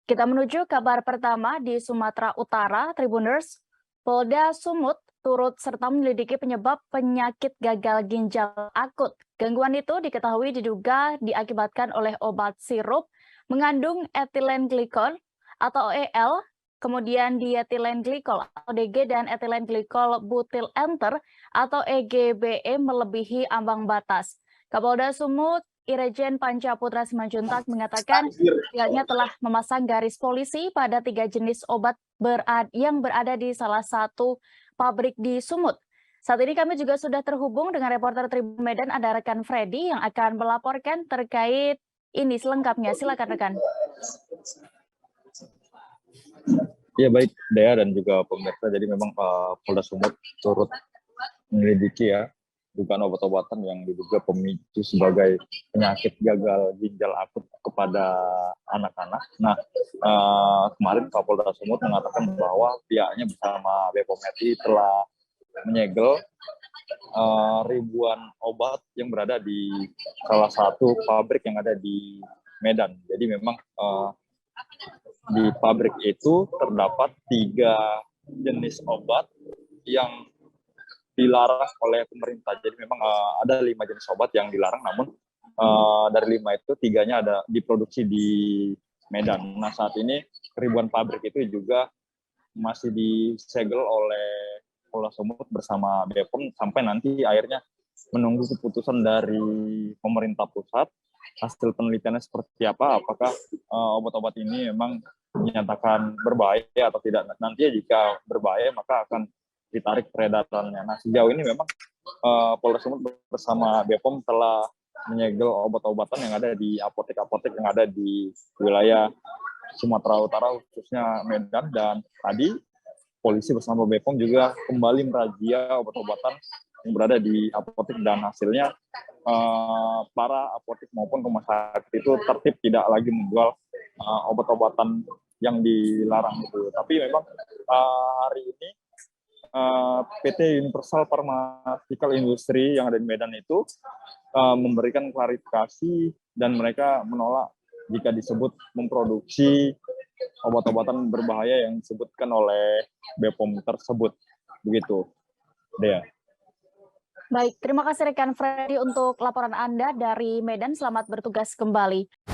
Kita menuju kabar pertama di Sumatera Utara, Tribuners. Polda Sumut turut serta menyelidiki penyebab penyakit gagal ginjal akut. Gangguan itu diketahui diduga diakibatkan oleh obat sirup mengandung ethylene glycol atau EL, kemudian diethylene glycol atau DG dan ethylene glycol butyl enter atau EGBE melebihi ambang batas. Kapolda Sumut Irjen Pancaputra Simanjuntak mengatakan pihaknya telah memasang garis polisi pada 3 jenis obat yang berada di salah satu pabrik di Sumut. Saat ini kami juga sudah terhubung dengan reporter Tribun Medan, ada rekan Freddy yang akan melaporkan terkait ini selengkapnya. Silakan rekan. Ya baik, Dea dan juga pemirsa. Jadi memang Polda Sumut turut menyelidiki ya dugaan obat-obatan yang diduga pemicu sebagai penyakit gagal ginjal akut kepada anak-anak. Nah, kemarin Kapolda Sumut mengatakan bahwa pihaknya bersama BPOM RI telah menyegel ribuan obat yang berada di salah satu pabrik yang ada di Medan. Jadi memang di pabrik itu terdapat 3 jenis obat yang dilarang oleh pemerintah. Jadi memang ada 5 jenis obat yang dilarang, namun dari 5 itu 3-nya ada diproduksi di Medan. Nah, saat ini ribuan pabrik itu juga masih disegel oleh Polda Sumut bersama BPOM sampai nanti akhirnya menunggu keputusan dari pemerintah pusat. Hasil penelitiannya seperti apa, apakah obat-obat ini memang dinyatakan berbahaya atau tidak. Nantinya jika berbahaya maka akan ditarik peredarannya. Nah, sejauh ini memang Polda Sumut bersama BPOM telah menyegel obat-obatan yang ada di apotek-apotek yang ada di wilayah Sumatera Utara, khususnya Medan. Dan tadi polisi bersama BPOM juga kembali merazia obat-obatan yang berada di apotek, dan hasilnya para apotek maupun rumah sakit itu tertib tidak lagi menjual obat-obatan yang dilarang itu. Tapi memang hari ini PT Universal Pharmaceutical Industry yang ada di Medan itu memberikan klarifikasi, dan mereka menolak jika disebut memproduksi obat-obatan berbahaya yang disebutkan oleh BPOM tersebut. Begitu, Dea. Baik, terima kasih rekan Freddy untuk laporan Anda dari Medan. Selamat bertugas kembali.